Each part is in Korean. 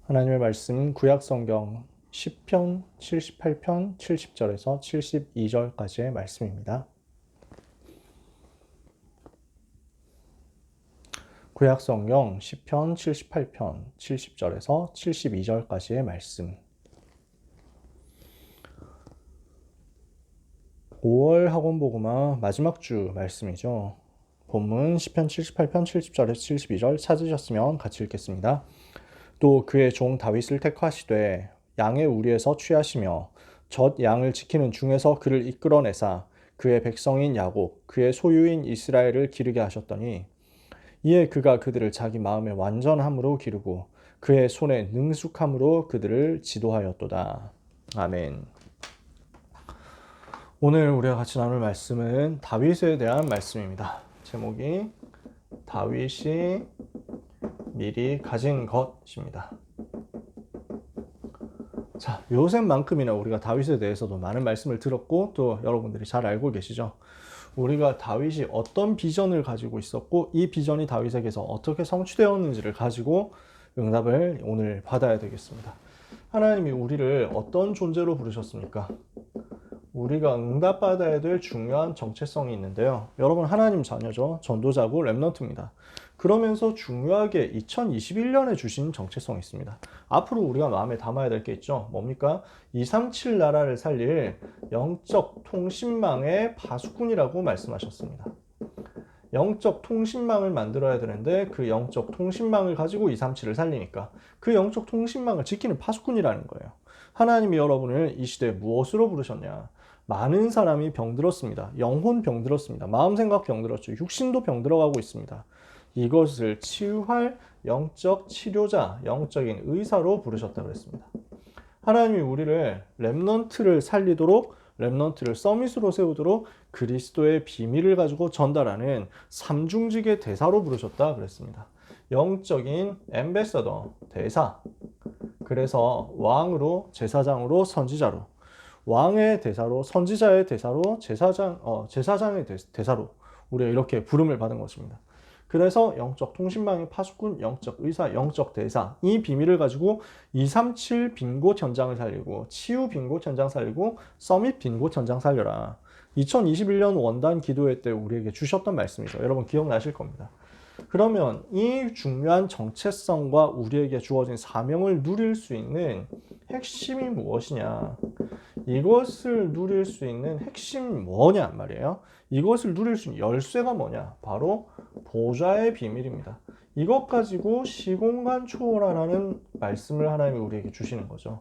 하나님의 말씀은 구약성경 10편, 78편, 70절에서 72절까지의 말씀입니다. 구약성경 10편, 78편, 70절에서 72절까지의 말씀. 5월 학원보고마 마지막 주 말씀이죠. 본문 10편, 78편, 70절에서 72절 찾으셨으면 같이 읽겠습니다. 또 그의 종 다윗을 택하시되 양의 우리에서 취하시며 젖 양을 지키는 중에서 그를 이끌어내사 그의 백성인 야곱 그의 소유인 이스라엘을 기르게 하셨더니 이에 그가 그들을 자기 마음의 완전함으로 기르고 그의 손의 능숙함으로 그들을 지도하였도다. 아멘. 오늘 우리가 같이 나눌 말씀은 다윗에 대한 말씀입니다. 제목이 다윗이 미리 가진 것입니다. 자, 요셉만큼이나 우리가 다윗에 대해서도 많은 말씀을 들었고 또 여러분들이 잘 알고 계시죠. 우리가 다윗이 어떤 비전을 가지고 있었고 이 비전이 다윗에게서 어떻게 성취되었는지를 가지고 응답을 오늘 받아야 되겠습니다. 하나님이 우리를 어떤 존재로 부르셨습니까? 우리가 응답받아야 될 중요한 정체성이 있는데요. 여러분 하나님 자녀죠. 전도자고 렘넌트입니다. 그러면서 중요하게 2021년에 주신 정체성이 있습니다. 앞으로 우리가 마음에 담아야 될 게 있죠. 뭡니까? 237 나라를 살릴 영적 통신망의 파수꾼이라고 말씀하셨습니다. 영적 통신망을 만들어야 되는데 그 영적 통신망을 가지고 237을 살리니까 그 영적 통신망을 지키는 파수꾼이라는 거예요. 하나님이 여러분을 이 시대에 무엇으로 부르셨냐? 많은 사람이 병들었습니다. 영혼 병들었습니다. 마음 생각 병들었죠. 육신도 병들어가고 있습니다. 이것을 치유할 영적 치료자, 영적인 의사로 부르셨다고 했습니다. 하나님이 우리를 렘넌트를 살리도록 렘넌트를 서밋으로 세우도록 그리스도의 비밀을 가지고 전달하는 삼중직의 대사로 부르셨다 그랬습니다. 영적인 엠베서더, 대사. 그래서 왕으로, 제사장으로, 선지자로, 왕의 대사로, 선지자의 대사로, 제사장의 대사로 우리가 이렇게 부름을 받은 것입니다. 그래서 영적 통신망의 파수꾼, 영적 의사, 영적 대사 이 비밀을 가지고 237 빈곳 현장을 살리고 치유 빈곳 현장 살리고 서밋 빈곳 현장 살려라. 2021년 원단 기도회 때 우리에게 주셨던 말씀이죠. 여러분 기억나실 겁니다. 그러면 이 중요한 정체성과 우리에게 주어진 사명을 누릴 수 있는 핵심이 무엇이냐? 이것을 누릴 수 있는 핵심이 뭐냐 말이에요. 이것을 누릴 수 있는 열쇠가 뭐냐? 바로 보좌의 비밀입니다. 이것 가지고 시공간 초월하라는 말씀을 하나님이 우리에게 주시는 거죠.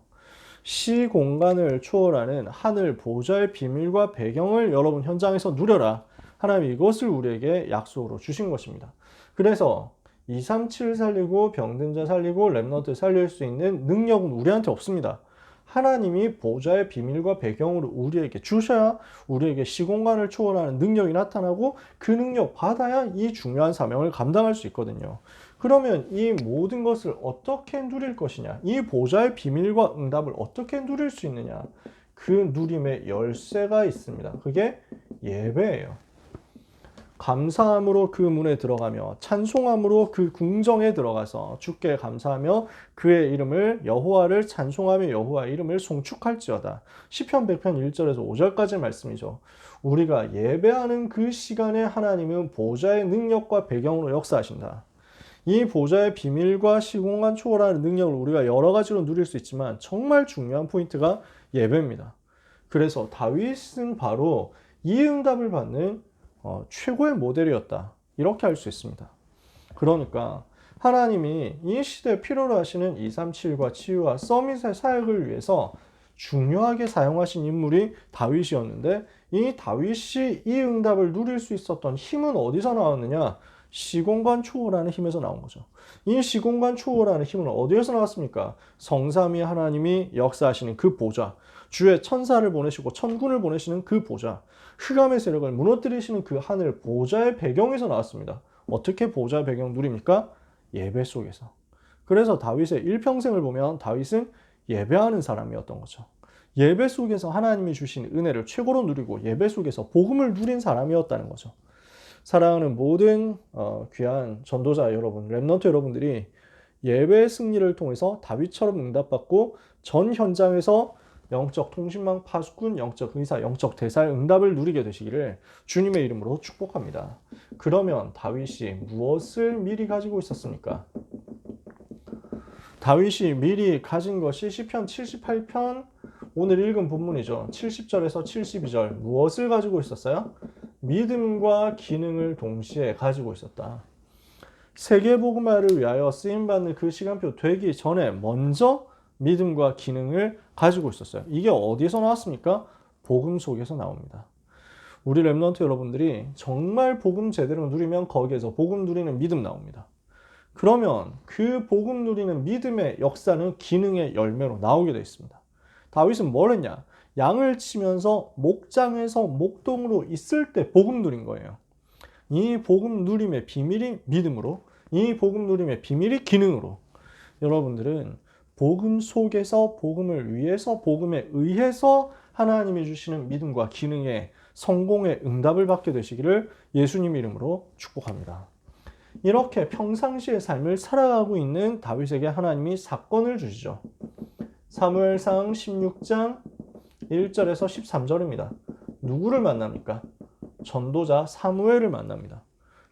시공간을 초월하는 하늘 보좌의 비밀과 배경을 여러분 현장에서 누려라. 하나님이 이것을 우리에게 약속으로 주신 것입니다. 그래서 237 살리고 병든 자 살리고 렘넌트 살릴 수 있는 능력은 우리한테 없습니다. 하나님이 보좌의 비밀과 배경으로 우리에게 주셔야 우리에게 시공간을 초월하는 능력이 나타나고 그 능력 받아야 이 중요한 사명을 감당할 수 있거든요. 그러면 이 모든 것을 어떻게 누릴 것이냐? 이 보좌의 비밀과 응답을 어떻게 누릴 수 있느냐? 그 누림의 열쇠가 있습니다. 그게 예배예요. 감사함으로 그 문에 들어가며 찬송함으로 그 궁정에 들어가서 주께 감사하며 그의 이름을 여호와를 찬송하며 여호와의 이름을 송축할지어다. 시편 100편 1절에서 5절까지 말씀이죠. 우리가 예배하는 그 시간에 하나님은 보좌의 능력과 배경으로 역사하신다. 이 보좌의 비밀과 시공간 초월하는 능력을 우리가 여러 가지로 누릴 수 있지만 정말 중요한 포인트가 예배입니다. 그래서 다윗은 바로 이 응답을 받는 최고의 모델이었다. 이렇게 할 수 있습니다. 그러니까 하나님이 이 시대에 필요로 하시는 237과 치유와 서밋의 사역을 위해서 중요하게 사용하신 인물이 다윗이었는데 이 다윗이 이 응답을 누릴 수 있었던 힘은 어디서 나왔느냐? 시공간 초월하는 힘에서 나온 거죠. 이 시공간 초월하는 힘은 어디에서 나왔습니까? 성삼위 하나님이 역사하시는 그 보좌, 주의 천사를 보내시고 천군을 보내시는 그 보좌, 흑암의 세력을 무너뜨리시는 그 하늘 보좌의 배경에서 나왔습니다. 어떻게 보좌의 배경 누립니까? 예배 속에서. 그래서 다윗의 일평생을 보면 다윗은 예배하는 사람이었던 거죠. 예배 속에서 하나님이 주신 은혜를 최고로 누리고 예배 속에서 복음을 누린 사람이었다는 거죠. 사랑하는 모든 귀한 전도자 여러분, 렘넌트 여러분들이 예배 승리를 통해서 다윗처럼 응답받고 전 현장에서 영적 통신망 파수꾼, 영적 의사, 영적 대사의 응답을 누리게 되시기를 주님의 이름으로 축복합니다. 그러면 다윗이 무엇을 미리 가지고 있었습니까? 다윗이 미리 가진 것이 시편 78편 오늘 읽은 본문이죠. 70절에서 72절 무엇을 가지고 있었어요? 믿음과 기능을 동시에 가지고 있었다. 세계복음화를 위하여 쓰임받는 그 시간표 되기 전에 먼저 믿음과 기능을 가지고 있었어요. 이게 어디서 나왔습니까? 복음 속에서 나옵니다. 우리 렘넌트 여러분들이 정말 복음 제대로 누리면 거기에서 복음 누리는 믿음 나옵니다. 그러면 그 복음 누리는 믿음의 역사는 기능의 열매로 나오게 되어 있습니다. 다윗은 뭘 했냐? 양을 치면서 목장에서 목동으로 있을 때 복음 누린 거예요. 이 복음 누림의 비밀이 믿음으로, 이 복음 누림의 비밀이 기능으로. 여러분들은 복음 속에서 복음을 위해서 복음에 의해서 하나님이 주시는 믿음과 기능의 성공의 응답을 받게 되시기를 예수님 이름으로 축복합니다. 이렇게 평상시의 삶을 살아가고 있는 다윗에게 하나님이 사건을 주시죠. 사무엘상 16장 1절에서 13절입니다. 누구를 만납니까? 전도자 사무엘을 만납니다.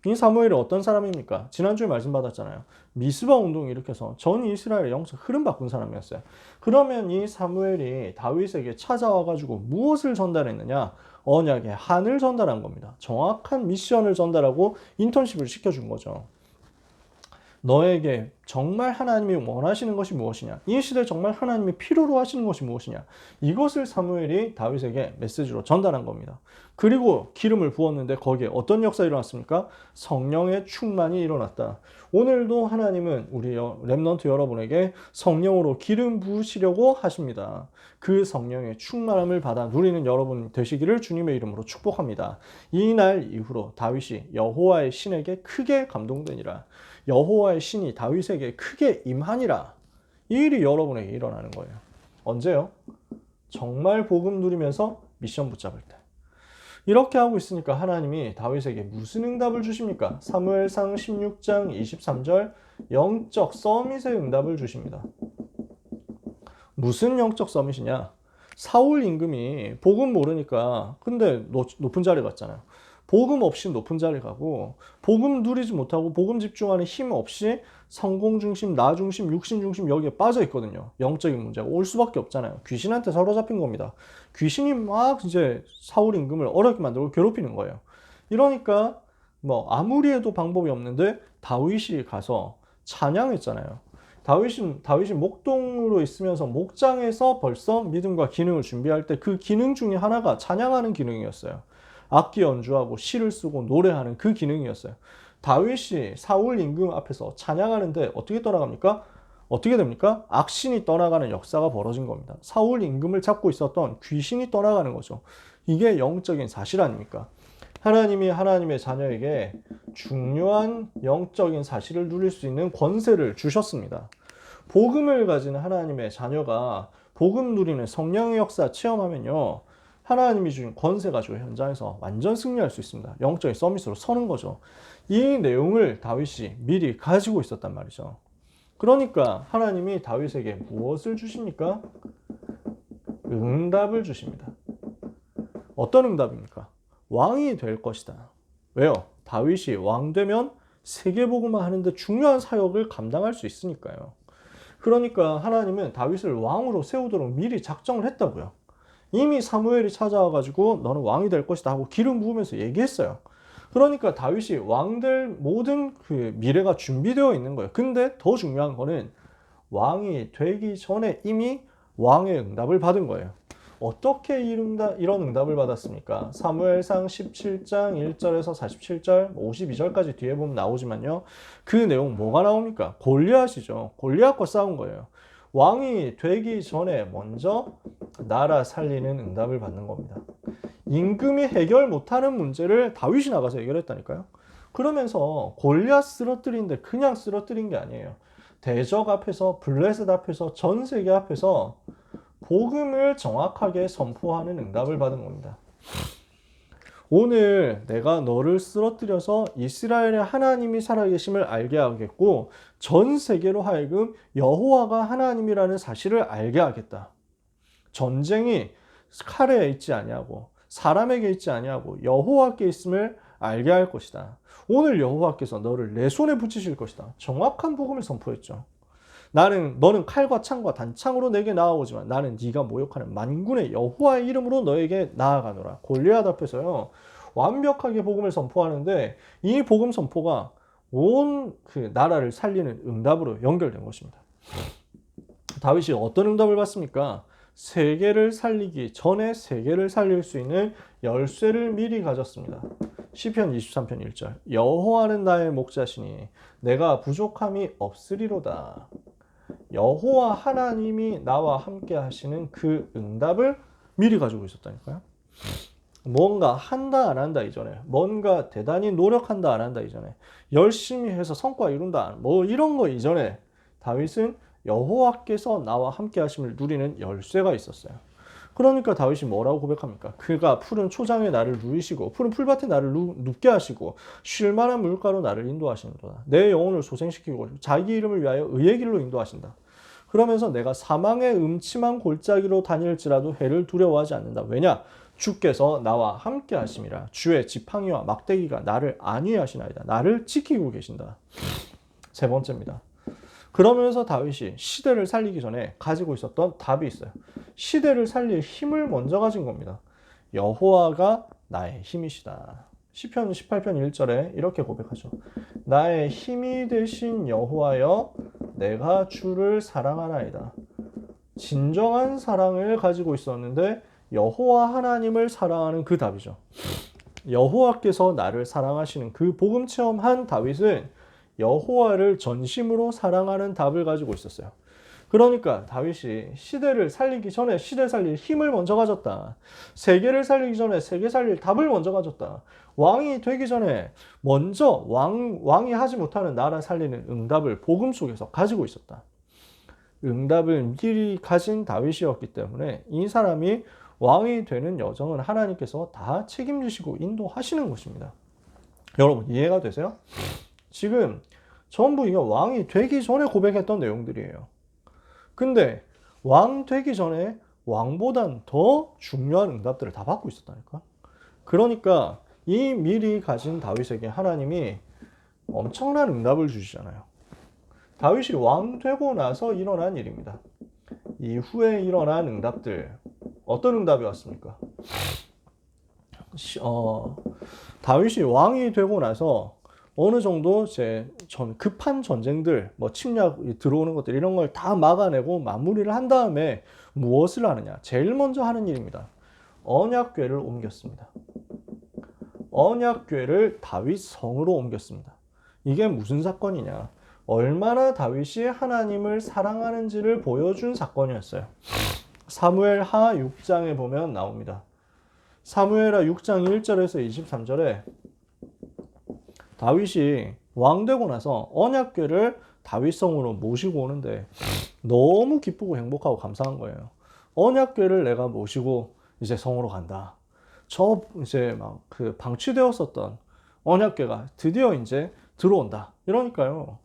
이 사무엘이 어떤 사람입니까? 지난주에 말씀 받았잖아요. 미스바 운동을 일으켜서 전 이스라엘의 영적 흐름 바꾼 사람이었어요. 그러면 이 사무엘이 다윗에게 찾아와가지고 무엇을 전달했느냐? 언약의 한을 전달한 겁니다. 정확한 미션을 전달하고 인턴십을 시켜준 거죠. 너에게 정말 하나님이 원하시는 것이 무엇이냐? 이 시대에 정말 하나님이 필요로 하시는 것이 무엇이냐? 이것을 사무엘이 다윗에게 메시지로 전달한 겁니다. 그리고 기름을 부었는데 거기에 어떤 역사가 일어났습니까? 성령의 충만이 일어났다. 오늘도 하나님은 우리 렘넌트 여러분에게 성령으로 기름 부으시려고 하십니다. 그 성령의 충만함을 받아 누리는 여러분 되시기를 주님의 이름으로 축복합니다. 이 날 이후로 다윗이 여호와의 신에게 크게 감동되니라. 여호와의 신이 다윗에게 크게 임하니라. 이 일이 여러분에게 일어나는 거예요. 언제요? 정말 복음 누리면서 미션 붙잡을 때. 이렇게 하고 있으니까 하나님이 다윗에게 무슨 응답을 주십니까? 사무엘상 16장 23절 영적 서밋의 응답을 주십니다. 무슨 영적 서밋이냐? 사울 임금이 복음 모르니까 근데 높은 자리 갔잖아요. 복음 없이 높은 자리 가고 복음 누리지 못하고 복음 집중하는 힘 없이 성공 중심, 나 중심, 육신 중심 여기에 빠져 있거든요. 영적인 문제가 올 수밖에 없잖아요. 귀신한테 사로잡힌 겁니다. 귀신이 막 이제 사울 임금을 어렵게 만들고 괴롭히는 거예요. 이러니까 뭐 아무리 해도 방법이 없는데 다윗이 가서 찬양했잖아요. 다윗이 목동으로 있으면서 목장에서 벌써 믿음과 기능을 준비할 때 그 기능 중에 하나가 찬양하는 기능이었어요. 악기 연주하고 시를 쓰고 노래하는 그 기능이었어요. 다윗이 사울 임금 앞에서 찬양하는데 어떻게 떠나갑니까? 어떻게 됩니까? 악신이 떠나가는 역사가 벌어진 겁니다. 사울 임금을 잡고 있었던 귀신이 떠나가는 거죠. 이게 영적인 사실 아닙니까? 하나님이 하나님의 자녀에게 중요한 영적인 사실을 누릴 수 있는 권세를 주셨습니다. 복음을 가진 하나님의 자녀가 복음 누리는 성령의 역사 체험하면요. 하나님이 주신 권세 가지고 현장에서 완전 승리할 수 있습니다. 영적인 서밋으로 서는 거죠. 이 내용을 다윗이 미리 가지고 있었단 말이죠. 그러니까 하나님이 다윗에게 무엇을 주십니까? 응답을 주십니다. 어떤 응답입니까? 왕이 될 것이다. 왜요? 다윗이 왕 되면 세계복음화 하는데 중요한 사역을 감당할 수 있으니까요. 그러니까 하나님은 다윗을 왕으로 세우도록 미리 작정을 했다고요. 이미 사무엘이 찾아와가지고 너는 왕이 될 것이다 하고 기름 부으면서 얘기했어요. 그러니까 다윗이 왕 될 모든 그 미래가 준비되어 있는 거예요. 근데 더 중요한 거는 왕이 되기 전에 이미 왕의 응답을 받은 거예요. 어떻게 이런 응답을 받았습니까? 사무엘상 17장 1절에서 47절, 52절까지 뒤에 보면 나오지만요. 그 내용 뭐가 나옵니까? 골리앗이죠. 골리앗과 싸운 거예요. 왕이 되기 전에 먼저 나라 살리는 응답을 받는 겁니다. 임금이 해결 못하는 문제를 다윗이 나가서 해결했다니까요. 그러면서 골리앗 쓰러뜨리는데 그냥 쓰러뜨린 게 아니에요. 대적 앞에서, 블레셋 앞에서, 전 세계 앞에서 복음을 정확하게 선포하는 응답을 받은 겁니다. 오늘 내가 너를 쓰러뜨려서 이스라엘의 하나님이 살아계심을 알게 하겠고 전 세계로 하여금 여호와가 하나님이라는 사실을 알게 하겠다. 전쟁이 칼에 있지 아니하고 사람에게 있지 아니하고 여호와께 있음을 알게 할 것이다. 오늘 여호와께서 너를 내 손에 붙이실 것이다. 정확한 복음을 선포했죠. 너는 칼과 창과 단창으로 내게 나아오지만 나는 네가 모욕하는 만군의 여호와의 이름으로 너에게 나아가노라. 골리앗 앞에서요, 완벽하게 복음을 선포하는데 이 복음 선포가 온 그 나라를 살리는 응답으로 연결된 것입니다. 다윗이 어떤 응답을 받습니까? 세계를 살리기 전에 세계를 살릴 수 있는 열쇠를 미리 가졌습니다. 시편 23편 1절. 여호와는 나의 목자시니 내가 부족함이 없으리로다. 여호와 하나님이 나와 함께 하시는 그 응답을 미리 가지고 있었다니까요. 뭔가 한다 안 한다 이전에, 뭔가 대단히 노력한다 안 한다 이전에, 열심히 해서 성과 이룬다 뭐 이런 거 이전에 다윗은 여호와께서 나와 함께 하심을 누리는 열쇠가 있었어요. 그러니까 다윗이 뭐라고 고백합니까? 그가 푸른 초장에 나를 누이시고 푸른 풀밭에 나를 눕게 하시고 쉴 만한 물가로 나를 인도하시는도다. 내 영혼을 소생시키고 자기 이름을 위하여 의의 길로 인도하신다. 그러면서 내가 사망의 음침한 골짜기로 다닐지라도 해를 두려워하지 않는다. 왜냐? 주께서 나와 함께 하심이라. 주의 지팡이와 막대기가 나를 안위하시나이다. 나를 지키고 계신다. 세 번째입니다. 그러면서 다윗이 시대를 살리기 전에 가지고 있었던 답이 있어요. 시대를 살릴 힘을 먼저 가진 겁니다. 여호와가 나의 힘이시다. 시편 18편 1절에 이렇게 고백하죠. 나의 힘이 되신 여호와여, 내가 주를 사랑하나이다. 진정한 사랑을 가지고 있었는데 여호와 하나님을 사랑하는 그 답이죠. 여호와께서 나를 사랑하시는 그 복음 체험한 다윗은 여호와를 전심으로 사랑하는 답을 가지고 있었어요. 그러니까 다윗이 시대를 살리기 전에 시대 살릴 힘을 먼저 가졌다. 세계를 살리기 전에 세계 살릴 답을 먼저 가졌다. 왕이 되기 전에 먼저 왕이 하지 못하는 나라 살리는 응답을 복음 속에서 가지고 있었다. 응답을 미리 가진 다윗이었기 때문에 이 사람이 왕이 되는 여정은 하나님께서 다 책임지시고 인도하시는 것입니다. 여러분 이해가 되세요? 지금 전부 이게 왕이 되기 전에 고백했던 내용들이에요. 근데 왕 되기 전에 왕보단 더 중요한 응답들을 다 받고 있었다니까. 그러니까 이 미리 가진 다윗에게 하나님이 엄청난 응답을 주시잖아요. 다윗이 왕 되고 나서 일어난 일입니다. 이후에 일어난 응답들, 어떤 응답이 왔습니까? 다윗이 왕이 되고 나서 어느 정도 급한 전쟁들, 뭐 침략 들어오는 것들 이런 걸 다 막아내고 마무리를 한 다음에 무엇을 하느냐? 제일 먼저 하는 일입니다. 언약궤를 옮겼습니다. 언약궤를 다윗 성으로 옮겼습니다. 이게 무슨 사건이냐? 얼마나 다윗이 하나님을 사랑하는지를 보여준 사건이었어요. 사무엘하 6장에 보면 나옵니다. 사무엘하 6장 1절에서 23절에 다윗이 왕되고 나서 언약궤를 다윗성으로 모시고 오는데 너무 기쁘고 행복하고 감사한 거예요. 언약궤를 내가 모시고 이제 성으로 간다. 이제 막 그 방치되었었던 언약궤가 드디어 이제 들어온다. 이러니까요.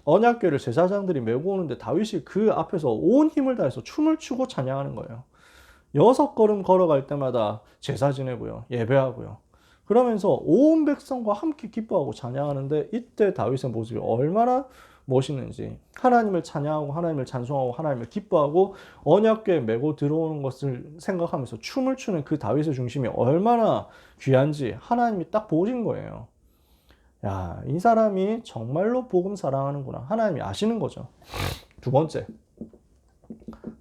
언약궤를 제사장들이 메고 오는데 다윗이 그 앞에서 온 힘을 다해서 춤을 추고 찬양하는 거예요. 6걸음 걸어갈 때마다 제사 지내고요. 예배하고요. 그러면서 온 백성과 함께 기뻐하고 찬양하는데 이때 다윗의 모습이 얼마나 멋있는지, 하나님을 찬양하고 하나님을 찬송하고 하나님을 기뻐하고 언약궤에 메고 들어오는 것을 생각하면서 춤을 추는 그 다윗의 중심이 얼마나 귀한지 하나님이 딱 보신 거예요. 야, 이 사람이 정말로 복음 사랑하는구나. 하나님이 아시는 거죠. 두 번째,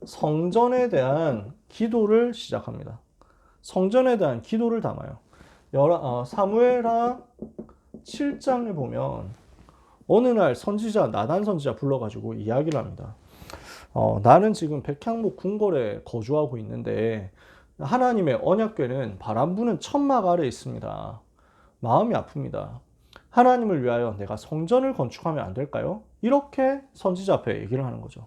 성전에 대한 기도를 시작합니다. 성전에 대한 기도를 담아요. 사무엘하 7장을 보면 어느 날 선지자 나단 선지자 불러가지고 이야기를 합니다. 나는 지금 백향목 궁궐에 거주하고 있는데 하나님의 언약궤는 바람 부는 천막 아래 있습니다. 마음이 아픕니다. 하나님을 위하여 내가 성전을 건축하면 안 될까요? 이렇게 선지자 앞에 얘기를 하는 거죠.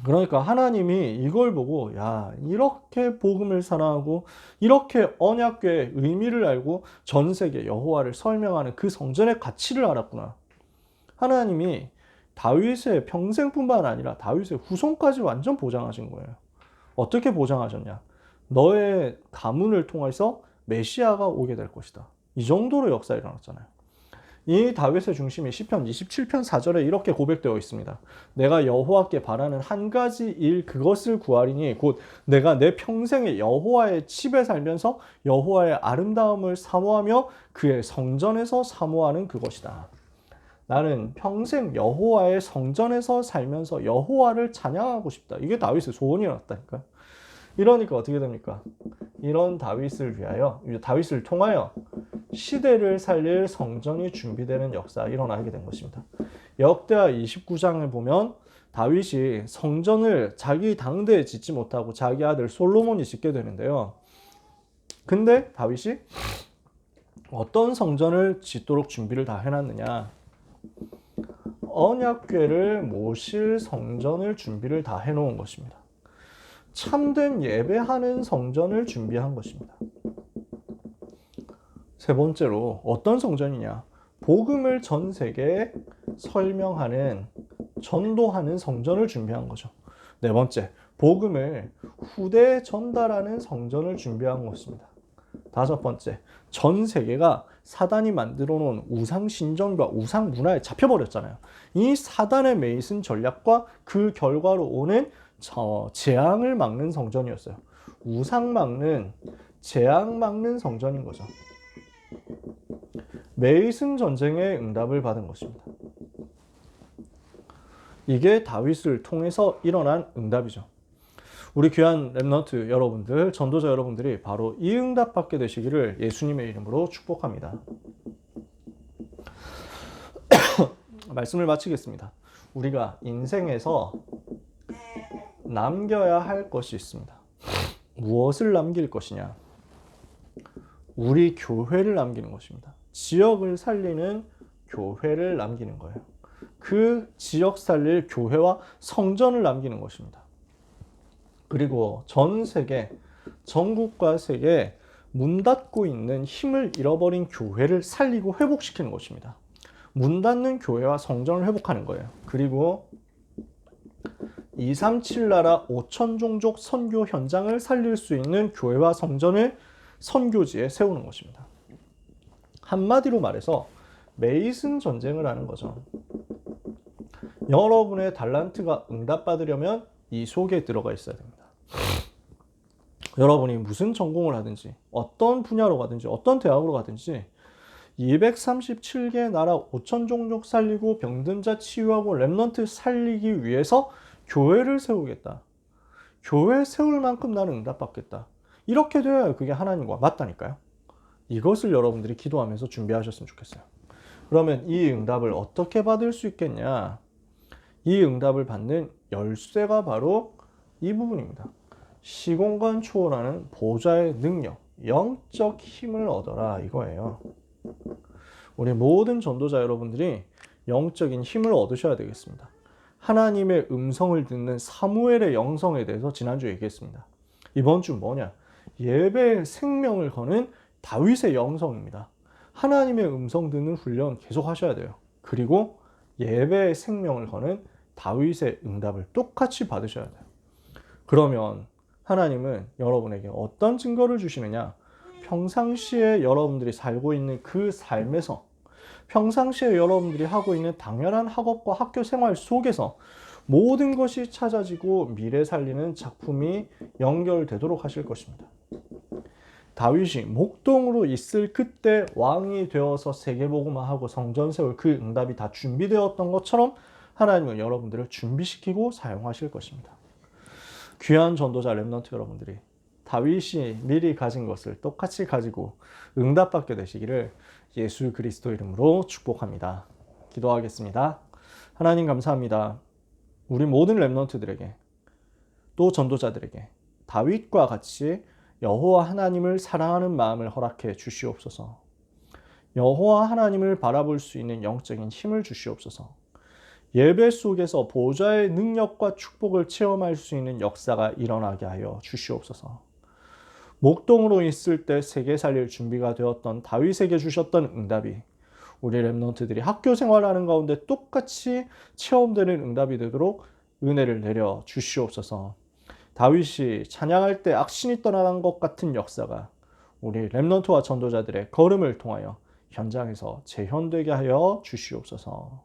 그러니까 하나님이 이걸 보고 야, 이렇게 복음을 사랑하고 이렇게 언약궤의 의미를 알고 전 세계 여호와를 설명하는 그 성전의 가치를 알았구나. 하나님이 다윗의 평생뿐만 아니라 다윗의 후손까지 완전 보장하신 거예요. 어떻게 보장하셨냐? 너의 가문을 통해서 메시아가 오게 될 것이다. 이 정도로 역사가 일어났잖아요. 이 다윗의 중심이 시편 27편 4절에 이렇게 고백되어 있습니다. 내가 여호와께 바라는 한 가지 일 그것을 구하리니 곧 내가 내 평생에 여호와의 집에 살면서 여호와의 아름다움을 사모하며 그의 성전에서 사모하는 그것이다. 나는 평생 여호와의 성전에서 살면서 여호와를 찬양하고 싶다. 이게 다윗의 소원이었다니까. 이러니까 어떻게 됩니까? 이런 다윗을 위하여, 다윗을 통하여 시대를 살릴 성전이 준비되는 역사가 일어나게 된 것입니다. 역대하 29장을 보면 다윗이 성전을 자기 당대에 짓지 못하고 자기 아들 솔로몬이 짓게 되는데요. 근데 다윗이 어떤 성전을 짓도록 준비를 다 해놨느냐? 언약궤를 모실 성전을 준비를 다 해놓은 것입니다. 참된 예배하는 성전을 준비한 것입니다. 세 번째로 어떤 성전이냐? 복음을 전 세계에 설명하는, 전도하는 성전을 준비한 거죠. 네 번째, 복음을 후대에 전달하는 성전을 준비한 것입니다. 다섯 번째, 전 세계가 사단이 만들어 놓은 우상 신전과 우상 문화에 잡혀버렸잖아요. 이 사단의 메이슨 전략과 그 결과로 오는 재앙을 막는 성전이었어요. 우상 막는, 재앙 막는 성전인 거죠. 메이슨 전쟁의 응답을 받은 것입니다. 이게 다윗을 통해서 일어난 응답이죠. 우리 귀한 렘넌트 여러분들, 전도자 여러분들이 바로 이 응답 받게 되시기를 예수님의 이름으로 축복합니다. 말씀을 마치겠습니다. 우리가 인생에서 남겨야 할 것이 있습니다. 무엇을 남길 것이냐? 우리 교회를 남기는 것입니다. 지역을 살리는 교회를 남기는 거예요. 그 지역 살릴 교회와 성전을 남기는 것입니다. 그리고 전 세계, 전국과 세계에 문 닫고 있는 힘을 잃어버린 교회를 살리고 회복시키는 것입니다. 문 닫는 교회와 성전을 회복하는 거예요. 그리고 237 나라 5천 종족 선교 현장을 살릴 수 있는 교회와 성전을 선교지에 세우는 것입니다. 한마디로 말해서 메이슨 전쟁을 하는 거죠. 여러분의 달란트가 응답받으려면 이 속에 들어가 있어야 됩니다. 여러분이 무슨 전공을 하든지 어떤 분야로 가든지 어떤 대학으로 가든지 237개 나라 5천 종족 살리고 병든 자 치유하고 렘넌트 살리기 위해서 교회를 세우겠다. 교회 세울 만큼 나는 응답받겠다. 이렇게 돼야 그게 하나님과 맞다니까요. 이것을 여러분들이 기도하면서 준비하셨으면 좋겠어요. 그러면 이 응답을 어떻게 받을 수 있겠냐? 이 응답을 받는 열쇠가 바로 이 부분입니다. 시공간 초월하는 보좌의 능력, 영적 힘을 얻어라 이거예요. 우리 모든 전도자 여러분들이 영적인 힘을 얻으셔야 되겠습니다. 하나님의 음성을 듣는 사무엘의 영성에 대해서 지난주에 얘기했습니다. 이번 주 뭐냐? 예배의 생명을 거는 다윗의 영성입니다. 하나님의 음성 듣는 훈련 계속 하셔야 돼요. 그리고 예배의 생명을 거는 다윗의 응답을 똑같이 받으셔야 돼요. 그러면 하나님은 여러분에게 어떤 증거를 주시느냐? 평상시에 여러분들이 살고 있는 그 삶에서, 평상시에 여러분들이 하고 있는 당연한 학업과 학교 생활 속에서 모든 것이 찾아지고 미래 살리는 작품이 연결되도록 하실 것입니다. 다윗이 목동으로 있을 그때 왕이 되어서 세계복음화하고 성전 세울 그 응답이 다 준비되었던 것처럼 하나님은 여러분들을 준비시키고 사용하실 것입니다. 귀한 전도자 렘넌트 여러분들이 다윗이 미리 가진 것을 똑같이 가지고 응답받게 되시기를 예수 그리스도 이름으로 축복합니다. 기도하겠습니다. 하나님 감사합니다. 우리 모든 렘넌트들에게 또 전도자들에게 다윗과 같이 여호와 하나님을 사랑하는 마음을 허락해 주시옵소서. 여호와 하나님을 바라볼 수 있는 영적인 힘을 주시옵소서. 예배 속에서 보좌의 능력과 축복을 체험할 수 있는 역사가 일어나게 하여 주시옵소서. 목동으로 있을 때 세계 살릴 준비가 되었던 다윗에게 주셨던 응답이 우리 렘넌트들이 학교 생활하는 가운데 똑같이 체험되는 응답이 되도록 은혜를 내려 주시옵소서. 다윗이 찬양할 때 악신이 떠나간 것 같은 역사가 우리 렘넌트와 전도자들의 걸음을 통하여 현장에서 재현되게 하여 주시옵소서.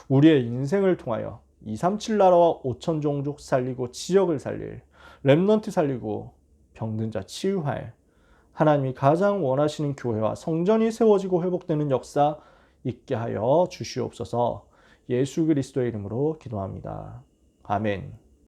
우리의 인생을 통하여 237 나라와 5천 종족 살리고 지역을 살릴, 렘넌트 살리고 병든 자 치유할, 하나님이 가장 원하시는 교회와 성전이 세워지고 회복되는 역사 있게 하여 주시옵소서. 예수 그리스도의 이름으로 기도합니다. 아멘.